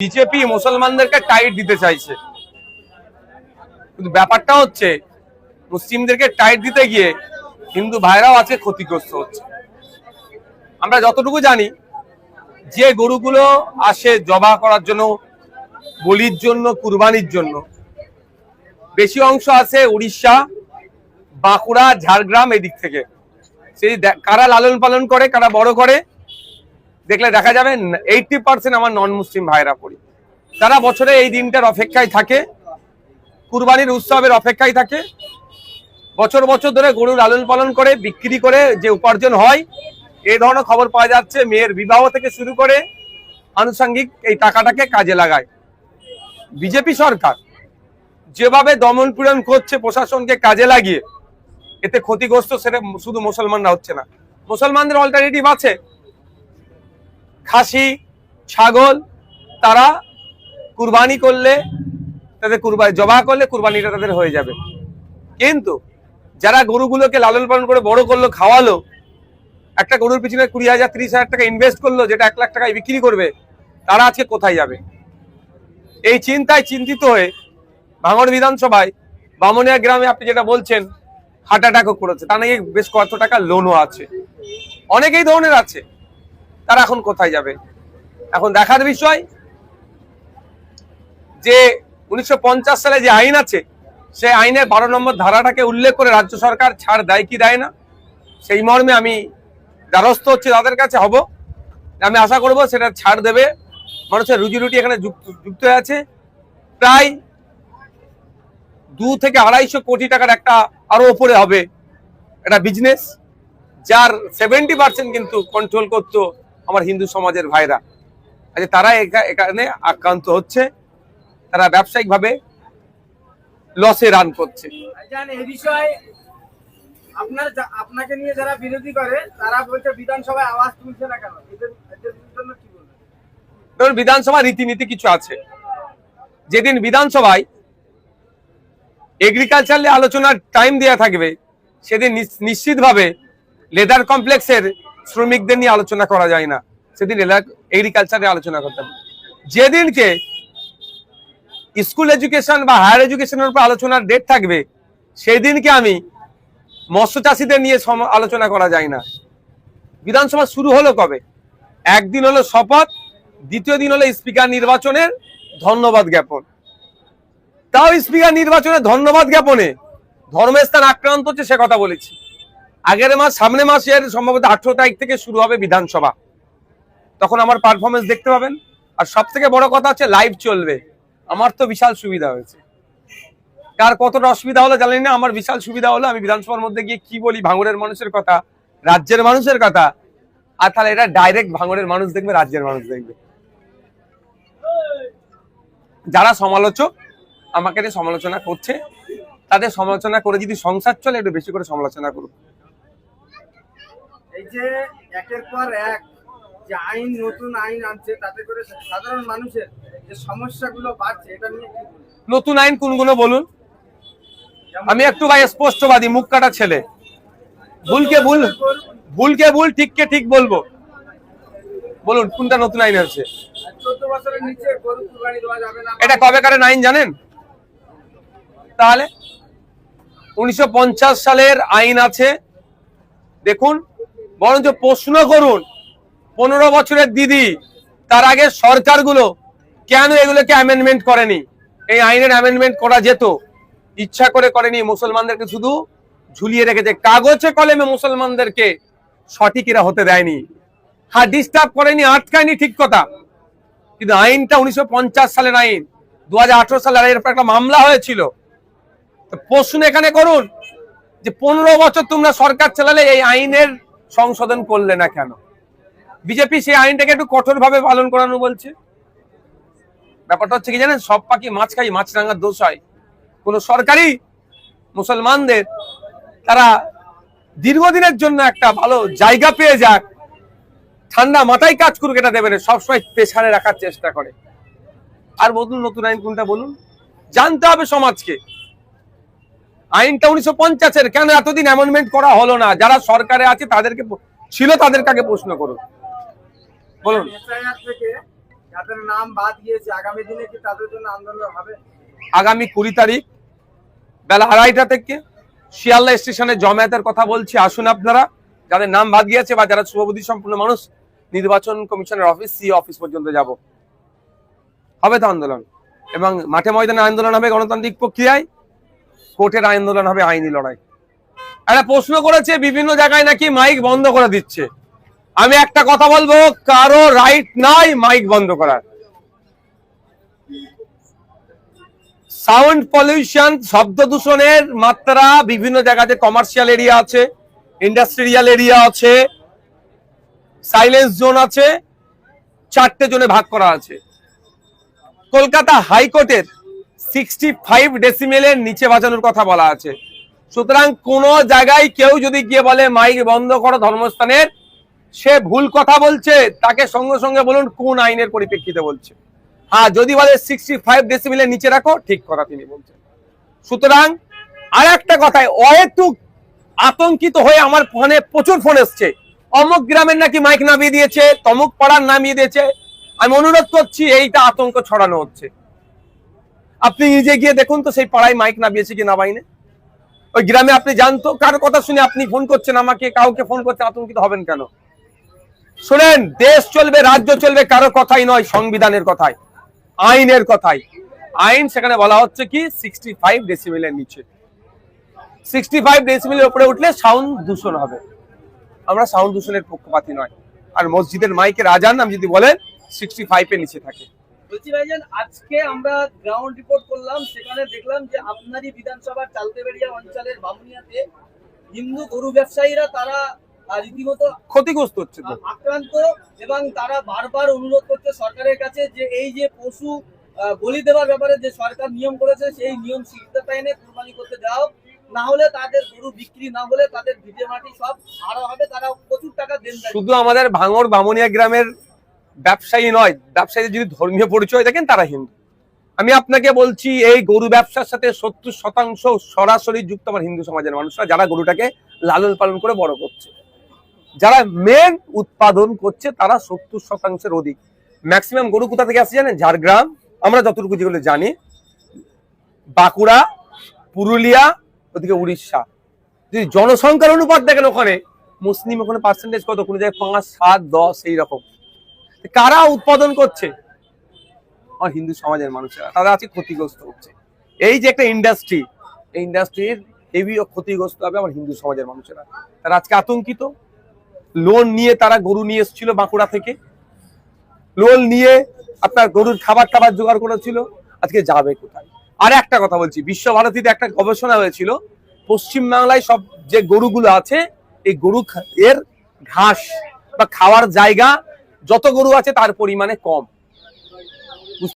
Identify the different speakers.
Speaker 1: BJP মুসলমানদেরকে tight দিতে চাইছে, কিন্তু ব্যাপারটা হচ্ছে মুসলিমদেরকে টাইট দিতে গিয়ে হিন্দু ভাইরাও আজকে ক্ষতিগ্রস্ত হচ্ছে। আমরা যতটুকু জানি, যে গরুগুলো আসে জবা করার জন্য, বলির জন্য, কুরবানির জন্য, বেশি অংশ আছে উড়িষ্যা, বাঁকুড়া, ঝাড়গ্রাম এই দিক থেকে। সেই কারা লালন পালন করে, কারা বড় করে, দেখলে দেখা যাবে 80% আমার নন মুসলিম ভাইরা পড়ি। তারা বছরে এই দিনটার অপেক্ষায় থাকে, কুরবানির উৎসবের অপেক্ষায় থাকে, বছর বছর ধরে গরু লালন পালন করে বিক্রি করে যে উপার্জন হয়, এই ধরনের খবর পাওয়া যাচ্ছে। মেয়ের বিবাহ থেকে শুরু করে আনুষঙ্গিক এই টাকাটাকে কাজে লাগায়। বিজেপি সরকার যেভাবে দমন পীড়ন করছে প্রশাসনকে কাজে লাগিয়ে, এতে ক্ষতিগ্রস্ত সেটা শুধু মুসলমানরা হচ্ছে না, মুসলমানদের অল্টারনেটিভ আছে। খাসি, ছাগল তারা কুরবানি করলে, তাদের কুরবানি জবা করলে কুরবানিটা তাদের হয়ে যাবে। কিন্তু যারা গরুগুলোকে লালন পালন করে বড় করলো, খাওয়ালো, একটা গরুর পিছনে 20,000 30,000 টাকা ইনভেস্ট করলো, যেটা 1 লাখ টাকায় বিক্রি করবে, তারা আজকে কোথায় যাবে? এই চিন্তায় চিন্তিত হয়ে ভাঙড় বিধানসভায় বামুনিয়া গ্রামে আপনি যেটা বলছেন হার্ট অ্যাটাকও করেছে, তা নাকি বেশ কত টাকা লোনও আছে, অনেকেই ধরনের আছে। তারা এখন কোথায় যাবে? এখন দেখার বিষয় যে 1950 সালে যে আইন আছে, সেই আইনের 12 নম্বর ধারাটাকে উল্লেখ করে রাজ্য সরকার ছাড় দেয় কি দেয় না, সেই মর্মে আমি দ্বারস্থ হচ্ছে তাদের কাছে হব। আমি আশা করব সেটা ছাড় দেবে। মানুষের রুজি রুটি এখানে যুক্ত হয়ে আছে। প্রায় 2 থেকে 250 কোটি টাকার একটা আরো উপরে হবে একটা বিজনেস, যার 70% কিন্তু কন্ট্রোল করতো আমার হিন্দু সমাজের ভাইরা। আজ তারা এখানে আক্রান্ত হচ্ছে, তারা ব্যবসায়িক ভাবে লসে রান করছে।
Speaker 2: এই বিষয়ে আপনাকে নিয়ে যারা বিরোধী করে তারা বলছে বিধানসভায় আওয়াজ তুলছে না কেন? এদের জন্য কি বলবেন?
Speaker 1: ধরুন, বিধানসভা রীতিনীতি কিছু আছে। যেদিন বিধানসভায় এগ্রিকালচার নিয়ে আলোচনার টাইম দেওয়া থাকবে, সেদিন নিশ্চিতভাবে লেদার কমপ্লেক্সের শ্রমিকদের নিয়ে আলোচনা করা যায় না, সেদিন এগ্রিকালচারে আলোচনা করতে হবে। যেদিনকে স্কুল এডুকেশন বা হায়ার এডুকেশনের উপর আলোচনার ডেট থাকবে, সেই দিনকে আমি মৎস্য চাষীদের নিয়ে আলোচনা করা যায় না। বিধানসভা শুরু হলো কবে? একদিন হলো শপথ, দ্বিতীয় দিন হলো স্পিকার নির্বাচনের ধন্যবাদ জ্ঞাপন। তাও স্পিকার নির্বাচনের ধন্যবাদ জ্ঞাপনে ধর্মস্থান আক্রান্ত হচ্ছে, সে কথা বলেছি। আগের মাস, সামনে মাসের সম্ভবত 18 তারিখ থেকে শুরু হবে বিধানসভা, তখন আমার পারফরমেন্স দেখতে পাবেন। আর সব থেকে বড় কথা হচ্ছে লাইভ চলবে। আমার তো বিশাল সুবিধা হয়েছে, কার কতটা অসুবিধা হলো জানি না, আমার বিশাল সুবিধা হলো। আমি বিধানসভার মধ্যে গিয়ে কি বলি ভাঙড়ের মানুষের কথা, রাজ্যের মানুষের কথা, আর তাহলে এটা ডাইরেক্ট ভাঙড়ের মানুষ দেখবে, রাজ্যের মানুষ দেখবে। যারা সমালোচক আমাকে নিয়ে সমালোচনা করছে, তাদের সমালোচনা করে যদি সংসার চলে, একটু বেশি করে সমালোচনা করুক।
Speaker 2: এই যে একের পর এক যে আইন, নতুন আইন আনছে, তাতে করে সাধারণ মানুষের যে সমস্যাগুলো বাড়ছে, এটা নিয়ে কি বলবেন?
Speaker 1: নতুন আইন কোনগুলো বলুন? আমি একটু ভাই স্পষ্টবাদী, মুখ কাটা ছেলে, ভুলকে ভুল, ভুলকে ভুল, ঠিককে ঠিক বলবো। বলুন কোনটা নতুন আইন আছে?
Speaker 2: 14 বছরের নিচে গরু কুরবানি দেওয়া যাবে না।
Speaker 1: এটা কবেকারের আইন জানেন? তাহলে 1950 সালের আইন আছে, দেখুন। বরঞ্চ প্রশ্ন করুন 15 বছরের দিদি, তার আগে সরকারগুলো কেন এগুলোকে অ্যামেন্ডমেন্ট করেনি? এই আইনের অ্যামেন্ডমেন্ট করা যেত, ইচ্ছা করে করেনি। মুসলমানদেরকে শুধু ঝুলিয়ে রেখেছে কাগজে কলমে, মুসলমানদেরকে সঠিক এরা হতে দেয়নি। হ্যাঁ, ডিস্টার্ব করেনি, আটকায়নি, ঠিক কথা। কিন্তু আইনটা 1950 সালের আইন, 2018 সালের এর একটা মামলা হয়েছিল। প্রশ্ন এখানে করুন যে 15 বছর তোমরা সরকার চালালে এই আইনের সংশোধন করলে না কেন? বিজেপি সেই আইনটাকে একটু কঠোর ভাবে পালন করানো বলছে। ব্যাপারটা হচ্ছে কি জানেন, সব পাখি মাছ খাই, মাছরাঙার দোষ হয়। কোন সরকারি মুসলমানদের তারা দীর্ঘদিনের জন্য একটা ভালো জায়গা পেয়ে যাক, ঠান্ডা মাথায় কাজ করুক, এটা দেবে না, সবসময় পেছানে রাখার চেষ্টা করে। আর বলুন নতুন আইন কোনটা বলুন? জানতে হবে সমাজকে। আইনটা 1950-এর, কেন এতদিন অ্যামেন্ডমেন্ট করা হলো না? যারা সরকারে আছে তাদেরকে ছিল, তাদেরকে আগে প্রশ্ন করুন। বলুন।
Speaker 2: তাদের নাম বাদ গিয়েছে, আগামী দিনে কি তাদের জন্য আন্দোলন হবে?
Speaker 1: আগামী 20 তারিখ বেলা 2:30 থেকে শিয়ালদা স্টেশনে জমায়েতের কথা বলছি। আসুন আপনারা, যাদের নাম বাদ গিয়েছে বা যারা শুভবুদ্ধি সম্পন্ন মানুষ, নির্বাচন কমিশনের অফিস, সি অফিস পর্যন্ত যাব, হবে তো আন্দোলন। এবং মাঠে ময়দানে আন্দোলন হবে গণতান্ত্রিক প্রক্রিয়ায়, কোর্টের আন্দোলন হবে আইনি লড়াই। একটা প্রশ্ন করেছে বিভিন্ন জায়গায় নাকি মাইক বন্ধ করে দিচ্ছে। আমি একটা কথা বলবো, কারো রাইট নাই মাইক বন্ধ করার। সাউন্ড পলিউশন, শব্দ দূষণের মাত্রা বিভিন্ন জায়গাতে, কমার্শিয়াল এরিয়া আছে, ইন্ডাস্ট্রিয়াল এরিয়া আছে, সাইলেন্স জোন আছে, 4টে জোনে ভাগ করা আছে। কলকাতা হাইকোর্টের 65 ডেসিমেলের নিচে বাজানোর কথা বলা আছে। সুতরাং কোন জায়গায় কেউ যদি গিয়ে বলে মাইক বন্ধ করো ধর্মস্থানের, সে ভুল কথা বলছে। তাকে সঙ্গে সঙ্গে বলুন কোন আইনের পরিপ্রেক্ষিতে বলছে। হ্যাঁ, যদি বলে 65 ডেসিমেলের নিচে রাখো, ঠিক কথা তিনি বলছেন। সুতরাং আর একটা কথায় অহেতুক আতঙ্কিত হয়ে আমার ফোনে প্রচুর ফোন এসছে, অমুক গ্রামের নাকি মাইক নামিয়ে দিয়েছে, তমুক পাড়ার নামিয়ে দিয়েছে। আমি অনুরোধ করছি, এইটা আতঙ্ক ছড়ানো হচ্ছে। আপনি নিজে গিয়ে দেখুন তো সেই পাড়ায় মাইক নামিয়েছে কি না বাইনে, ওই গ্রামে আপনি জানতো। কার কথা শুনে আপনি ফোন করছেন আমাকে, কাউকে ফোন করছেন, আতঙ্কিত হবেন কেন? শুনেন, দেশ চলবে, রাজ্য চলবে কারো কথাই নয়, সংবিধানের কথাই, আইনের কথাই। আইন সেখানে বলা হচ্ছে কি 65 ডেসিবেলের নিচে। 65 ডেসিবেলের উপরে উঠলে সাউন্ড দূষণ হবে। আমরা সাউন্ড দূষণের পক্ষপাতী নয়। আর মসজিদের মাইকের আজান আমি যদি বলেন 65 এর নিচে থাকে।
Speaker 3: বলছি ভাইজান, আজকে আমরা গ্রাউন্ড রিপোর্ট করলাম, সেখানে দেখলাম যে আপনারই বিধানসভার চালতেবেড়িয়া অঞ্চলের বামুনিয়াতে হিন্দু গরু ব্যবসায়ীরা তারা রীতিমতো
Speaker 1: ক্ষতিগ্রস্ত হচ্ছে তো,
Speaker 3: আক্রান্ত, এবং তারা বারবার অনুরোধ করছে সরকারের কাছে যে এই যে পশু বলি দেওয়ার ব্যাপারে যে সরকার নিয়ম করেছে, সেই নিয়ম শিথিলতা এনে কুরবানি করতে দাও, না হলে তাদের গরু বিক্রি না হলে তাদের ভিটে মাটি সব হারা হবে, তারা প্রচুর টাকা দেন।
Speaker 1: শুধু আমাদের ভাঙড় বামুনিয়া গ্রামের ব্যবসায়ী নয়, ব্যবসায়ীদের যদি ধর্মীয় পরিচয় দেখেন তারা হিন্দু। আমি আপনাকে বলছি, এই গরু ব্যবসার সাথে 70% সরাসরি যুক্ত আমার হিন্দু সমাজের মানুষরা, যারা গরুটাকে লালন পালন করে বড় করছে, যারা মেন উৎপাদন করছে, তারা 70%-এর অধিক। ম্যাক্সিমাম গরু কোথা থেকে আসছে জানেন? ঝাড়গ্রাম, আমরা যতটুকু যেগুলো জানি, বাঁকুড়া, পুরুলিয়া, ওদিকে উড়িষ্যা। যদি জনসংখ্যার অনুপাত দেখেন, ওখানে মুসলিম ওখানে পার্সেন্টেজ কত, কোনো জায়গায় 5, 7, 10 এইরকম। কারা উৎপাদন করছে? আমার হিন্দু সমাজের মানুষেরা, তারা আজকে ক্ষতিগ্রস্ত হচ্ছে। এই যে একটা ইন্ডাস্ট্রি, এই ইন্ডাস্ট্রির হেভি ক্ষতিগ্রস্ত হবে আমার হিন্দু সমাজের মানুষেরা। তারা আজকে আতঙ্কিত। লোন নিয়ে তারা গরু নিয়ে এসেছিল বাঁকুড়া থেকে, লোন নিয়ে আপনার গরুর খাবার টাবার জোগাড় করেছিল, আজকে যাবে কোথায়? আর একটা কথা বলছি, বিশ্বভারতীতে একটা গবেষণা হয়েছিল, পশ্চিমবাংলায় সব যে গরুগুলো আছে, এই গরু এর ঘাস বা খাওয়ার জায়গা যত গরু আছে তার পরিমাণে কম।